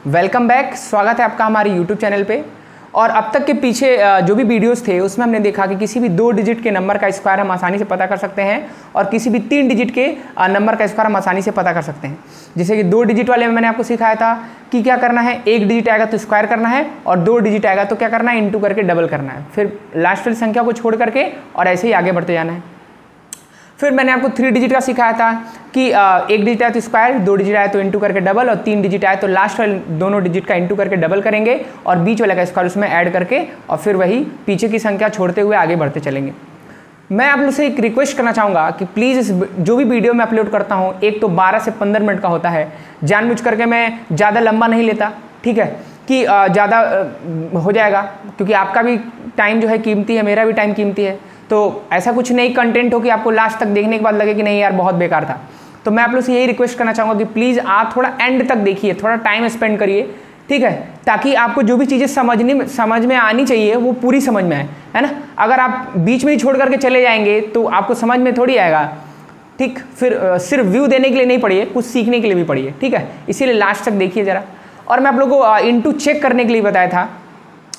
Welcome back. स्वागत है आपका हमारे यूट्यूब चैनल पे। और अब तक के पीछे जो भी वीडियोस थे उसमें हमने देखा कि किसी भी 2 डिजिट के नंबर का स्क्वायर हम आसानी से पता कर सकते हैं और किसी भी 3 डिजिट के नंबर का स्क्वायर हम आसानी से पता कर सकते हैं। जैसे कि 2 डिजिट वाले में मैंने आपको सिखाया था कि क्या करना है, 1 डिजिट आएगा तो स्क्वायर करना है और 2 डिजिट आएगा तो क्या करना है, इंटू करके डबल करना है, फिर लास्ट वाली संख्या को छोड़ करके और ऐसे ही आगे बढ़ते जाना है। फिर मैंने आपको 3 डिजिट का सिखाया था कि 1 डिजिट आया तो स्क्वायर, 2 डिजिट आया तो इंटू करके डबल और 3 डिजिट आया तो लास्ट वाले दोनों डिजिट का इंटू करके डबल करेंगे और बीच वाले का स्क्वायर उसमें ऐड करके और फिर वही पीछे की संख्या छोड़ते हुए आगे बढ़ते चलेंगे। मैं आप लोग से एक रिक्वेस्ट करना चाहूँगा कि प्लीज़ इस जो भी वीडियो मैं अपलोड करता हूँ एक तो 12 से 15 मिनट का होता है, जानबूझ करके मैं ज़्यादा लंबा नहीं लेता, ठीक है, कि ज़्यादा हो जाएगा क्योंकि आपका भी टाइम जो है कीमती है, मेरा भी टाइम कीमती है। तो ऐसा कुछ नहीं कंटेंट हो कि आपको लास्ट तक देखने के बाद लगे कि नहीं यार बहुत बेकार था। तो मैं आप लोग से यही रिक्वेस्ट करना चाहूँगा कि प्लीज़ आप थोड़ा एंड तक देखिए, थोड़ा टाइम स्पेंड करिए, ठीक है, ताकि आपको जो भी चीज़ें समझ में आनी चाहिए वो पूरी समझ में आए, है ना। अगर आप बीच में ही छोड़ करके चले जाएंगे तो आपको समझ में थोड़ी आएगा, ठीक। फिर सिर्फ व्यू देने के लिए नहीं पढ़िए, कुछ सीखने के लिए भी पढ़िए, ठीक है। इसीलिए लास्ट तक देखिए ज़रा। और मैं आप लोगों को इंटू चेक करने के लिए बताया था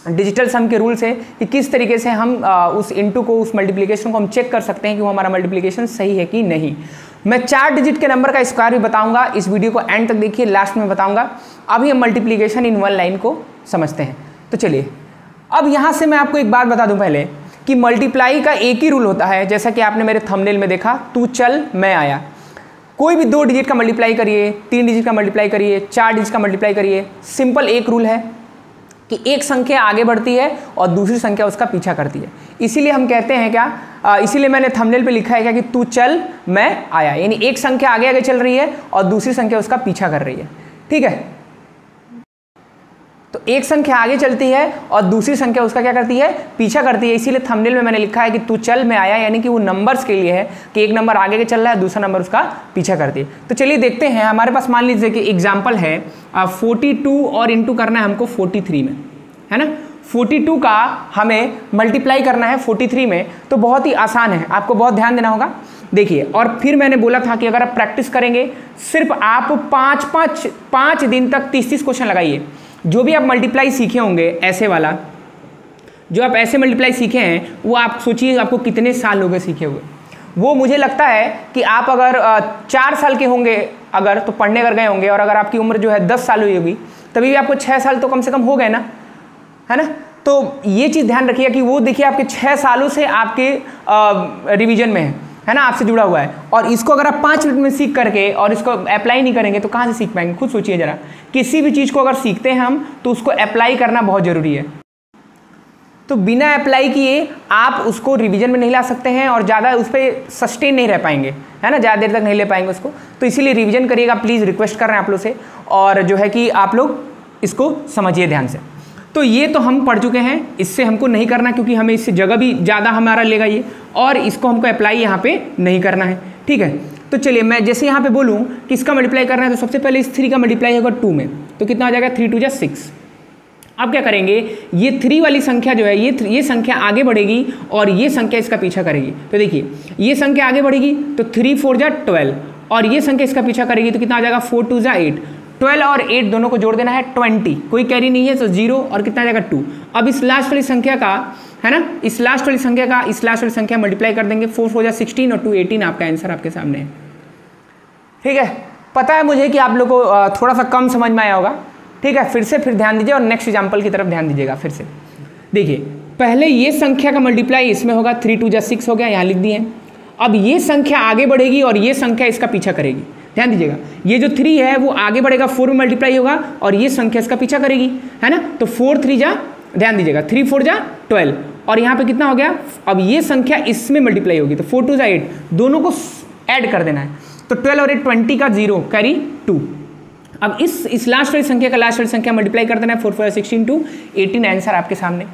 डिजिटल सम के रूल से कि किस तरीके से हम उस इंटू को, उस मल्टीप्लिकेशन को हम चेक कर सकते हैं कि वो हमारा मल्टीप्लिकेशन सही है कि नहीं। मैं 4 डिजिट के नंबर का स्क्वायर भी बताऊंगा, इस वीडियो को एंड तक देखिए, लास्ट में बताऊंगा। अभी हम मल्टीप्लिकेशन इन वन लाइन को समझते हैं। तो चलिए, अब यहाँ से मैं आपको एक बात बता दूँ पहले कि मल्टीप्लाई का एक ही रूल होता है, जैसा कि आपने मेरे थंबनेल में देखा, तू चल मैं आया। कोई भी 2 डिजिट का मल्टीप्लाई करिए, 3 डिजिट का मल्टीप्लाई करिए, 4 डिजिट का मल्टीप्लाई करिए, सिंपल एक रूल है कि एक संख्या आगे बढ़ती है और दूसरी संख्या उसका पीछा करती है। इसीलिए हम कहते हैं क्या, इसीलिए मैंने थंबनेल पे लिखा है क्या कि तू चल मैं आया, यानी एक संख्या आगे आगे चल रही है और दूसरी संख्या उसका पीछा कर रही है, ठीक है। तो एक संख्या आगे चलती है और दूसरी संख्या उसका क्या करती है, पीछा करती है। इसीलिए थंबनेल में मैंने लिखा है कि तू चल मैं आया, यानी कि वो नंबर्स के लिए है कि एक नंबर आगे चल रहा है, दूसरा नंबर उसका पीछा करती है। तो चलिए देखते हैं, हमारे पास मान लीजिए कि एग्जाम्पल है 42 और इंटू करना है हमको 43 में, है ना। 42 का हमें मल्टीप्लाई करना है 43 में, तो बहुत ही आसान है, आपको बहुत ध्यान देना होगा। देखिए, और फिर मैंने बोला था कि अगर आप प्रैक्टिस करेंगे, सिर्फ आप 5 दिन तक 30 क्वेश्चन लगाइए। जो भी आप मल्टीप्लाई सीखे होंगे, ऐसे वाला जो आप ऐसे मल्टीप्लाई सीखे हैं, वो आप सोचिए आपको कितने साल हो गए सीखे हुए। वो मुझे लगता है कि आप अगर 4 साल के होंगे अगर, तो पढ़ने कर गए होंगे, और अगर आपकी उम्र जो है 10 साल हुई होगी तभी भी आपको 6 साल तो कम से कम हो गए ना, है ना। तो ये चीज़ ध्यान रखिए कि वो देखिए आपके 6 सालों से आपके रिवीजन में है ना, आपसे जुड़ा हुआ है। और इसको अगर आप 5 मिनट में सीख करके और इसको अप्लाई नहीं करेंगे तो कहाँ से सीख पाएंगे, खुद सोचिए ज़रा। किसी भी चीज़ को अगर सीखते हैं हम तो उसको अप्लाई करना बहुत ज़रूरी है। तो बिना अप्लाई किए आप उसको रिवीजन में नहीं ला सकते हैं और ज़्यादा उस पर सस्टेन नहीं रह पाएंगे, है ना, ज़्यादा देर तक नहीं ले पाएंगे उसको। तो इसीलिए रिवीजन करिएगा, प्लीज़ रिक्वेस्ट कर रहे हैं आप लोग से, और जो है कि आप लोग इसको समझिए ध्यान से। तो ये तो हम पढ़ चुके हैं, इससे हमको नहीं करना क्योंकि हमें इससे जगह भी ज़्यादा हमारा लेगा ये, और इसको हमको अप्लाई यहाँ पे नहीं करना है, ठीक है। तो चलिए, मैं जैसे यहाँ पे बोलूँ कि इसका मल्टीप्लाई करना है तो सबसे पहले इस 3 का मल्टीप्लाई होगा 2 में, तो कितना आ जाएगा, 3 2 जा 6। अब क्या करेंगे, ये 3 वाली संख्या जो है, ये संख्या आगे बढ़ेगी और ये संख्या इसका पीछा करेगी। तो देखिए, ये संख्या आगे बढ़ेगी तो 3 4 जा 12, और ये संख्या इसका पीछा करेगी तो कितना आ जाएगा, 4 2 जा 8। 12 और 8 दोनों को जोड़ देना है 20, कोई कैरी नहीं है तो 0, और कितना आ जाएगा 2। अब इस लास्ट वाली संख्या का, है ना, इस लास्ट वाली संख्या मल्टीप्लाई कर देंगे, 4 4 जा 16 और 2 18, आपका आंसर आपके सामने है, ठीक है। पता है मुझे कि आप लोग को थोड़ा सा कम समझ में आया होगा, ठीक है। फिर ध्यान दीजिए और नेक्स्ट एग्जाम्पल की तरफ ध्यान दीजिएगा। फिर से देखिए, पहले ये संख्या का मल्टीप्लाई इसमें होगा, 3 2 जा 6 हो गया, यहाँ लिख दिए। अब ये संख्या आगे बढ़ेगी और ये संख्या इसका पीछा करेगी, ध्यान दीजिएगा। ये जो 3 है वो आगे बढ़ेगा, 4 में मल्टीप्लाई होगा और ये संख्या इसका पीछा करेगी, है ना। तो 4 3 जा, ध्यान दीजिएगा, 3 4 जा 12, और यहाँ पे कितना हो गया, अब ये संख्या इसमें मल्टीप्लाई होगी तो 4 2 जा 8, दोनों को ऐड कर देना है। तो 12 और 8 20 का 0 कैरी 2। अब इस लास्ट वाली संख्या का लास्ट वाली संख्या मल्टीप्लाई कर देना है, 4 4 जा 16 2 18, आंसर आपके सामने।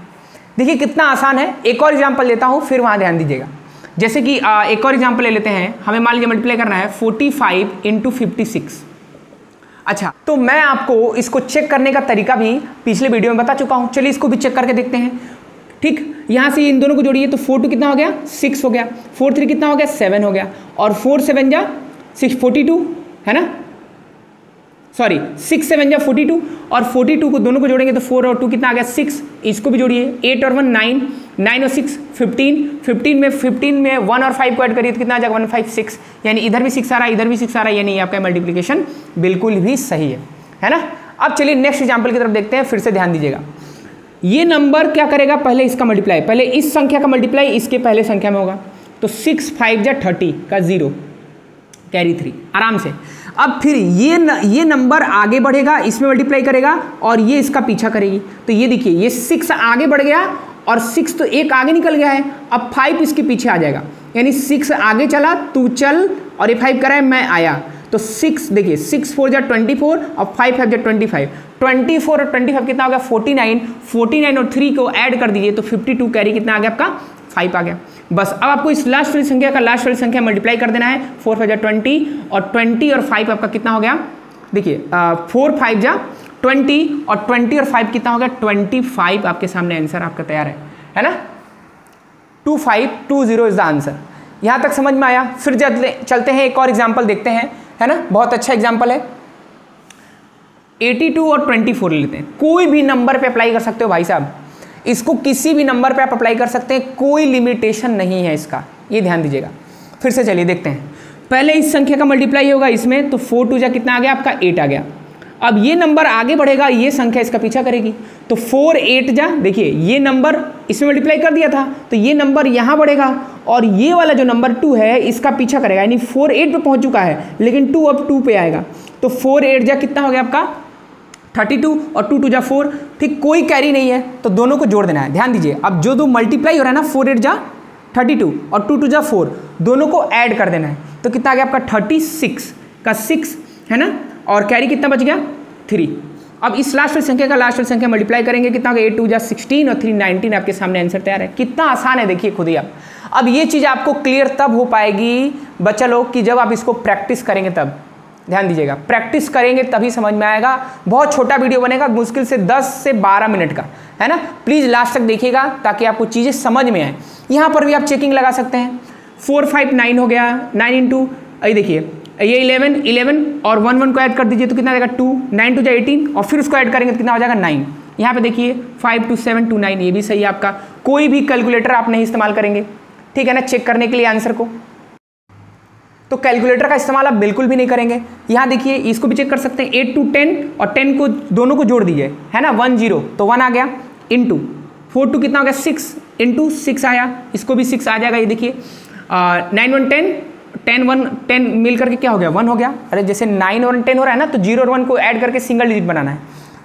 देखिए कितना आसान है। एक और एग्जाम्पल लेता हूँ, फिर वहाँ ध्यान दीजिएगा। जैसे कि एक और एग्जाम्पल ले लेते हैं, हमें मान लीजिए मल्टीप्लाई करना है 45 इंटू 56। अच्छा, तो मैं आपको इसको चेक करने का तरीका भी पिछले वीडियो में बता चुका हूँ, चलिए इसको भी चेक करके देखते हैं, ठीक। यहाँ से इन दोनों को जोड़िए तो 4 2 कितना हो गया, 6 हो गया, 4 3 कितना हो गया, 7 हो गया, और 4 7 जा 6 42, है ना, सॉरी 6 7 जा 42 और 42 को दोनों को जोड़ेंगे तो 4 और 2 कितना आ गया 6, इसको भी जोड़िए 8 और 1 9, 9 और 6 15, 15 में 1 और 5 को ऐड करिए तो कितना आ जाएगा 1 5 6, यानी इधर भी 6 आ रहा है इधर भी 6 आ रहा है, यानी आपका मल्टीप्लिकेशन बिल्कुल भी सही है ना। अब चलिए नेक्स्ट एग्जाम्पल की तरफ देखते हैं, फिर से ध्यान दीजिएगा। ये नंबर क्या करेगा, पहले इसका मल्टीप्लाई, पहले इस संख्या का मल्टीप्लाई इसके पहले संख्या में होगा, तो 6 5 जा 30 का 0 कैरी 3 आराम से। अब फिर ये नंबर आगे बढ़ेगा, इसमें मल्टीप्लाई करेगा और ये इसका पीछा करेगी, तो ये देखिए ये 6 आगे बढ़ गया और 6 तो एक आगे निकल गया है, अब 5 इसके पीछे आ जाएगा, यानी 6 आगे चला तू चल और ये 5 कराए मैं आया, तो 6 देखिए 6 4 जा 24 और 5 5 जा 25, 24 और 25 कितना हो गया 49, 49 और 3 को ऐड कर दीजिए तो 52 कैरी कितना आ गया आपका 5 आ गया। बस अब आपको इस लास्ट वाली संख्या का लास्ट वाली संख्या मल्टीप्लाई कर देना है, 4 5 जा 20 और 20 और 5 आपका कितना हो गया, देखिए 4 5 जा 20 और 20 और 5 कितना हो गया 25, आपके सामने आंसर आपका तैयार है ना, 2520 इज द आंसर। यहाँ तक समझ में आया। फिर चलते हैं एक और एग्जाम्पल देखते हैं, है ना, बहुत अच्छा एग्जाम्पल है। 82 और 24 लेते हैं, कोई भी नंबर पे अप्लाई कर सकते हो भाई साहब, इसको किसी भी नंबर पे आप अप्लाई कर सकते हैं, कोई लिमिटेशन नहीं है इसका, ये ध्यान दीजिएगा। फिर से चलिए देखते हैं, पहले इस संख्या का मल्टीप्लाई होगा इसमें, तो 4 2 जा कितना आ गया आपका 8 आ गया। अब ये नंबर आगे बढ़ेगा, ये संख्या इसका पीछा करेगी, तो 4 8 जा, देखिए ये नंबर इसमें मल्टीप्लाई कर दिया था तो ये नंबर यहाँ बढ़ेगा और ये वाला जो नंबर 2 है इसका पीछा करेगा, यानी 4 8 पे पहुँच चुका है लेकिन 2 अब 2 पे आएगा, तो 4 8 जा कितना हो गया आपका 32 और 2 2 जा 4, ठीक, कोई कैरी नहीं है तो दोनों को जोड़ देना है। ध्यान दीजिए, अब जो दो मल्टीप्लाई हो रहा है ना 4 8 जा 32 और 2 2 जा 4, दोनों को ऐड कर देना है, तो कितना आ गया आपका 36 का 6, है ना, और कैरी कितना बच गया 3। अब इस लास्ट वाली संख्या का लास्ट वाली संख्या मल्टीप्लाई करेंगे, कितना होगा 8 2 जा 16 और 3 19, आपके सामने आंसर तैयार है। कितना आसान है देखिए खुद ही आप। अब ये चीज़ आपको क्लियर तब हो पाएगी बच्चा लोग कि जब आप इसको प्रैक्टिस करेंगे, तब ध्यान दीजिएगा, प्रैक्टिस करेंगे तभी समझ में आएगा। बहुत छोटा वीडियो बनेगा, मुश्किल से 10 से 12 मिनट का, है ना, प्लीज़ लास्ट तक देखिएगा ताकि आपको चीज़ें समझ में आए। यहाँ पर भी आप चेकिंग लगा सकते हैं, 4 5 9 हो गया, 9 इंटू ये देखिए ये 11 और 1 1 को ऐड कर दीजिए तो कितना आएगा 2, 9 2 जा 18 और फिर उसको ऐड करेंगे तो कितना हो जाएगा 9। यहाँ पे देखिए 5 2 7 2 9, ये भी सही है आपका। कोई भी कैलकुलेटर आप नहीं इस्तेमाल करेंगे, ठीक है ना, चेक करने के लिए आंसर को, तो कैलकुलेटर का इस्तेमाल आप बिल्कुल भी नहीं करेंगे। यहाँ देखिए इसको भी चेक कर सकते हैं, 8 2 10 और 10 को दोनों को जोड़ दीजिए, है ना, 1 0 तो 1 आ गया, इंटू 4 2 कितना हो गया 6 इंटू 6 आया, इसको भी 6 आ जाएगा। ये देखिए 9 1 10 10 1 10 मिल करके क्या हो गया 1 हो गया। अरे जैसे 9 और 10 हो रहा है ना, तो 0 और 1 को ऐड करके सिंगल डिजिट बनाना है,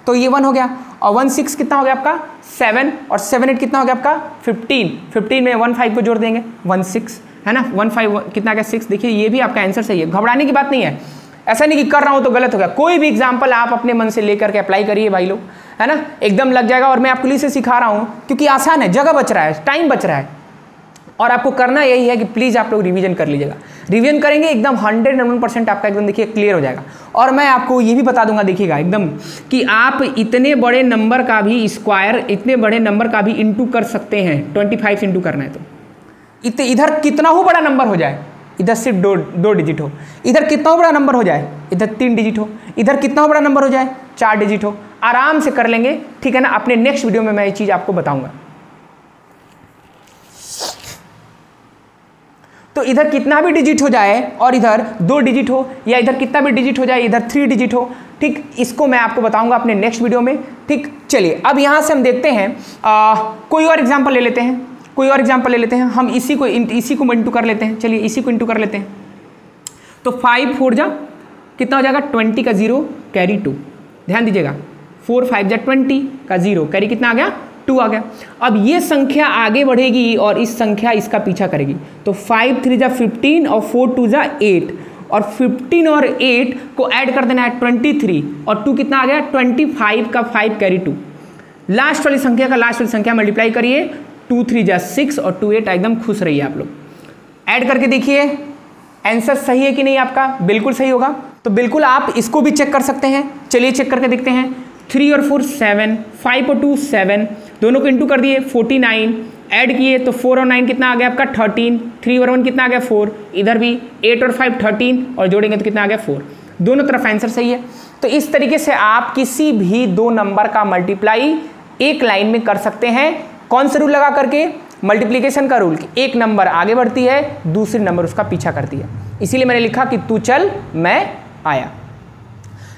तो ये 1 हो गया। और 1 6 कितना हो गया आपका 7 और 7 8 कितना हो गया आपका 15 में 1 5 को जोड़ देंगे 1 6, है ना, 1 5 कितना गया 6। देखिए ये भी आपका आंसर सही है, घबराने की बात नहीं है, ऐसा नहीं कि कर रहा हूँ तो गलत हो गया। कोई भी एग्जाम्पल आप अपने मन से लेकर के अप्लाई करिए भाई लोग, है ना, एकदम लग जाएगा। और मैं आपके लिए से सिखा रहा हूँ क्योंकि आसान है, जगह बच रहा है, टाइम बच रहा है, और आपको करना यही है कि प्लीज़ आप लोग रिवीजन कर लीजिएगा। रिवीजन करेंगे एकदम 101% आपका एकदम देखिए क्लियर हो जाएगा। और मैं आपको ये भी बता दूंगा देखिएगा एकदम कि आप इतने बड़े नंबर का भी स्क्वायर, इतने बड़े नंबर का भी इंटू कर सकते हैं। 25 से इंटू करना है तो इधर कितना हो बड़ा नंबर हो जाए, इधर सिर्फ दो डिजिट हो, इधर कितना बड़ा नंबर हो जाए, इधर 3 डिजिट हो, इधर कितना बड़ा नंबर हो जाए 4 डिजिट हो, आराम से कर लेंगे, ठीक है ना। अपने नेक्स्ट वीडियो में मैं ये चीज़ आपको बताऊंगा। तो इधर कितना भी डिजिट हो जाए और इधर 2 डिजिट हो, या इधर कितना भी डिजिट हो जाए इधर 3 डिजिट हो, ठीक, इसको मैं आपको बताऊंगा अपने नेक्स्ट वीडियो में, ठीक। चलिए अब यहाँ से हम देखते हैं कोई और एग्जांपल ले लेते हैं, कोई और एग्जांपल ले लेते हैं। हम इसी को इंटू कर लेते हैं, चलिए इसी को इंटू कर लेते हैं। तो 5 4 जा कितना हो जाएगा 20 का 0 कैरी 2, ध्यान दीजिएगा 4 5 जा 20 का 0 कैरी कितना आ गया 2 आ गया। अब ये संख्या आगे बढ़ेगी और इस संख्या इसका पीछा करेगी, तो 5 3 जा 15 और 4 2 जा 8, और 15 और 8 को ऐड कर देना है 23 और 2 कितना आ गया 25 का 5 कैरी 2। लास्ट वाली संख्या का लास्ट वाली संख्या मल्टीप्लाई करिए, 2 3 जा 6 और 2 8, एकदम खुश रहिए आप लोग। ऐड करके देखिए आंसर सही है कि नहीं आपका, बिल्कुल सही होगा। तो बिल्कुल आप इसको भी चेक कर सकते हैं, चलिए चेक करके देखते हैं। 3 और 4 7, 5 और 2 7, दोनों को इंटू कर दिए 49, ऐड किए तो 4 और 9 कितना आ गया आपका 13, 3 और 1 कितना आ गया 4, इधर भी 8 और 5 13 और जोड़ेंगे तो कितना आ गया 4, दोनों तरफ आंसर सही है। तो इस तरीके से आप किसी भी दो नंबर का मल्टीप्लाई एक लाइन में कर सकते हैं। कौन सा रूल लगा करके? मल्टीप्लिकेशन का रूल। एक नंबर आगे बढ़ती है, दूसरी नंबर उसका पीछा करती है। इसीलिए मैंने लिखा कि तू चल मैं आया।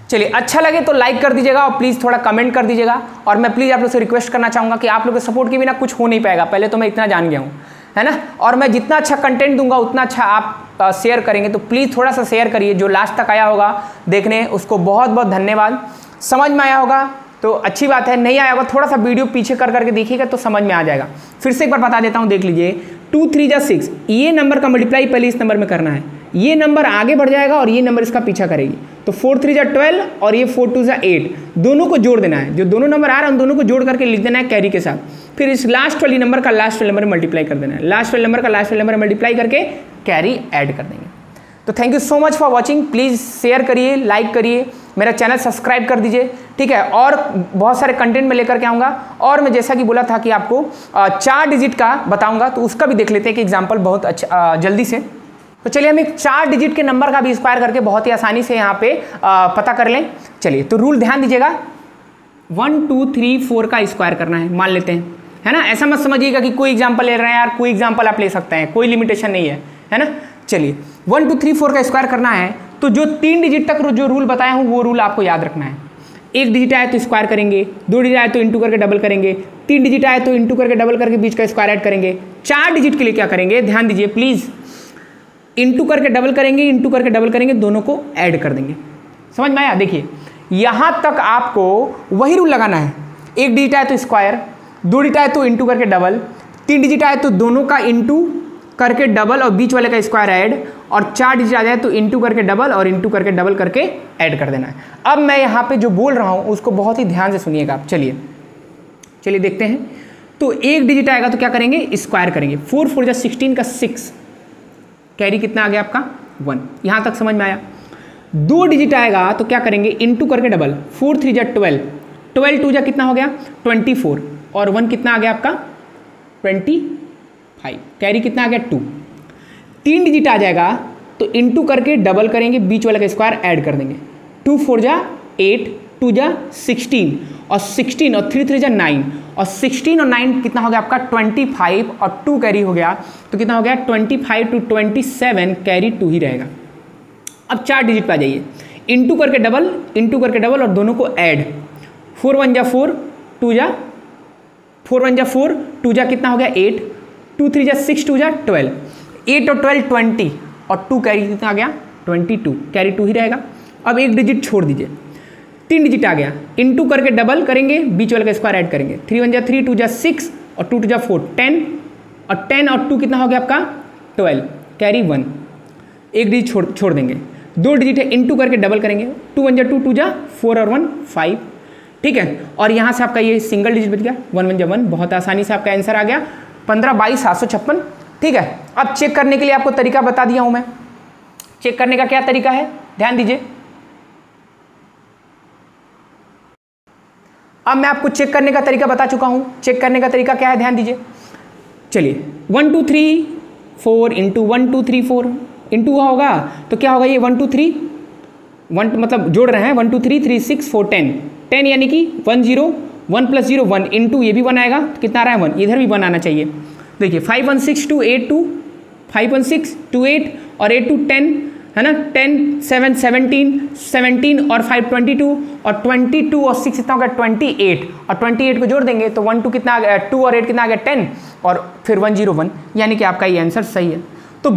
चलिए, अच्छा लगे तो लाइक कर दीजिएगा और प्लीज़ थोड़ा कमेंट कर दीजिएगा। और मैं प्लीज़ आप लोग से रिक्वेस्ट करना चाहूँगा कि आप लोग के सपोर्ट के बिना कुछ हो नहीं पाएगा, पहले तो मैं इतना जान गया हूँ, है ना। और मैं जितना अच्छा कंटेंट दूंगा उतना अच्छा आप शेयर करेंगे, तो प्लीज़ थोड़ा सा शेयर करिए। जो लास्ट तक आया होगा देखने, उसको बहुत बहुत धन्यवाद। समझ में आया होगा तो अच्छी बात है, नहीं आया होगा थोड़ा सा वीडियो पीछे कर करके देखिएगा तो समझ में आ जाएगा। फिर से एक बार बता देता हूँ, देख लीजिए। 2 3 जा 6, ये नंबर का मल्टीप्लाई पहले इस नंबर में करना है। ये नंबर आगे बढ़ जाएगा और ये नंबर इसका पीछा करेगी। तो 4 3 जा 12 और ये 4 2 जा 8, दोनों को जोड़ देना है। जो दोनों नंबर आ रहा है उन दोनों को जोड़ करके लिख देना है कैरी के साथ। फिर इस लास्ट वाली नंबर का लास्ट वाले नंबर में मल्टीप्लाई कर देना है। लास्ट वाले नंबर का लास्ट वाले नंबर में मल्टीप्लाई करके कैरी ऐड कर देंगे। तो thank you so much for watching. Please share करिए, लाइक करिए, मेरा चैनल सब्सक्राइब कर दीजिए, ठीक है। और बहुत सारे कंटेंट में लेकर के आऊँगा। और मैं जैसा कि बोला था कि आपको 4 डिजिट का बताऊँगा, तो उसका भी देख लेते हैं कि एग्जाम्पल बहुत अच्छा जल्दी से। तो चलिए हम एक 4 डिजिट के नंबर का भी स्क्वायर करके बहुत ही आसानी से यहाँ पे पता कर लें। चलिए, तो रूल ध्यान दीजिएगा। 1 2 3 4 का स्क्वायर करना है, मान लेते हैं, है ना। ऐसा मत समझिएगा कि कोई एग्जाम्पल ले रहे हैं यार, कोई एग्जाम्पल आप ले सकते हैं, कोई लिमिटेशन नहीं है ना। चलिए, 1 2 3 4 का स्क्वायर करना है, तो जो 3 डिजिट तक जो रूल बताया हूँ वो रूल आपको याद रखना है। 1 डिजिट आए तो स्क्वायर करेंगे, 2 डिजिट आए तो इंटू करके डबल करेंगे, 3 डिजिट आए तो इंटू करके डबल करके बीच का स्क्वायर ऐड करेंगे। 4 डिजिट के लिए क्या करेंगे, ध्यान दीजिए प्लीज़। इंटू करके डबल करेंगे, इंटू करके डबल करेंगे, दोनों को ऐड कर देंगे। समझ में आया? देखिए, यहाँ तक आपको वही रूल लगाना है। 1 डिजिट आए तो स्क्वायर, 2 डिजिट आए तो इंटू करके डबल, 3 डिजिट आए तो दोनों का इंटू करके डबल और बीच वाले का स्क्वायर ऐड, और 4 डिजिट आ जाए तो इंटू करके डबल और इंटू करके डबल करके ऐड कर देना है। अब मैं यहाँ पे जो बोल रहा हूँ उसको बहुत ही ध्यान से सुनिएगा आप। चलिए देखते हैं। तो 1 डिजिट आएगा तो क्या करेंगे, स्क्वायर करेंगे। 4 4 जा 16 का 6, कैरी कितना आ गया आपका 1। यहाँ तक समझ में आया। 2 डिजिट आएगा तो क्या करेंगे, इंटू करके डबल। 4 3 जा 12, 12 2 जा कितना हो गया 24, और 1 कितना आ गया आपका 25, कैरी कितना आ गया 2। 3 डिजिट आ जाएगा तो इंटू करके डबल करेंगे, बीच वाले का स्क्वायर ऐड कर देंगे। 2 4 जा 8, 2 जा 16, और 16 और 3 3 जा 9, और 16 और 9 कितना हो गया आपका 25, और 2 कैरी हो गया तो कितना हो गया 25 to 27, कैरी 2 ही रहेगा। अब 4 डिजिट पे आ जाइए, इंटू करके डबल और दोनों को ऐड। 4 1 जा 4, 2 जा 4 1 जा 4, 2 जा कितना हो गया 8, 2 3 जा 6, 2 जा 12, 8 और 12 20, और 2 कैरी कितना आ गया 22, कैरी 2 ही रहेगा। अब 1 डिजिट छोड़ दीजिए, 3 डिजिट आ गया, इंटू करके डबल करेंगे, बीच वाले का स्क्वायर ऐड करेंगे। 3 1 जा 3, 2 जा 6, और 2 2 जा 4, 10, और 10 और 2 कितना हो गया आपका 12, कैरी 1। 1 डिजिट छोड़ देंगे, 2 डिजिट है, इंटू करके डबल करेंगे। 2 1 जा 2, 2 जा 4 और 1 5, ठीक है। और यहाँ से आपका ये सिंगल डिजिट बच गया, 1 1 जा 1। बहुत आसानी से आपका आंसर आ गया 15 22 756, ठीक है। अब चेक करने के लिए आपको तरीका बता दिया हूँ मैं। चेक करने का क्या तरीका है, ध्यान दीजिए। अब मैं आपको चेक करने का तरीका बता चुका हूं। चेक करने का तरीका क्या है, ध्यान दीजिए। चलिए, 1 2 3 4 इंटू 1 2 3 4 इंटू होगा तो क्या होगा, ये 1 2 3 1 मतलब जोड़ रहे हैं, 1 2 3 3 6 4 10 10, यानी कि 1 0 1 प्लस 0 1, इंटू ये भी 1 आएगा तो कितना आ रहा है 1, इधर भी 1 आना चाहिए। देखिए 5 1 6 2 8 2, 5 1 6 2 8 और 8 2 10, है ना। 10 7 17 17 और 5 22, और 22 और 6 कितना हो गया 28, और 28 को जोड़ देंगे तो 1 2 कितना आ गया 2 और 8 कितना आ गया 10, और फिर 1 0 1, यानी कि आपका ये आंसर सही है। तो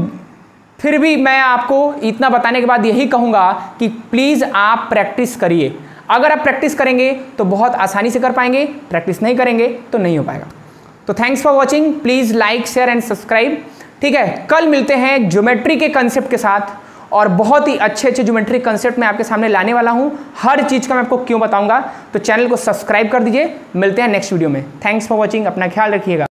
फिर भी मैं आपको इतना बताने के बाद यही कहूँगा कि प्लीज़ आप प्रैक्टिस करिए। अगर आप प्रैक्टिस करेंगे तो बहुत आसानी से कर पाएंगे, प्रैक्टिस नहीं करेंगे तो नहीं हो पाएगा। तो thanks for watching, please like share and subscribe, ठीक है। कल मिलते हैं ज्योमेट्री के कंसेप्ट के साथ, और बहुत ही अच्छे ज्योमेट्री कंसेप्ट मैं आपके सामने लाने वाला हूं। हर चीज़ का मैं आपको क्यों बताऊंगा, तो चैनल को सब्सक्राइब कर दीजिए। मिलते हैं नेक्स्ट वीडियो में। थैंक्स फॉर वॉचिंग, अपना ख्याल रखिएगा।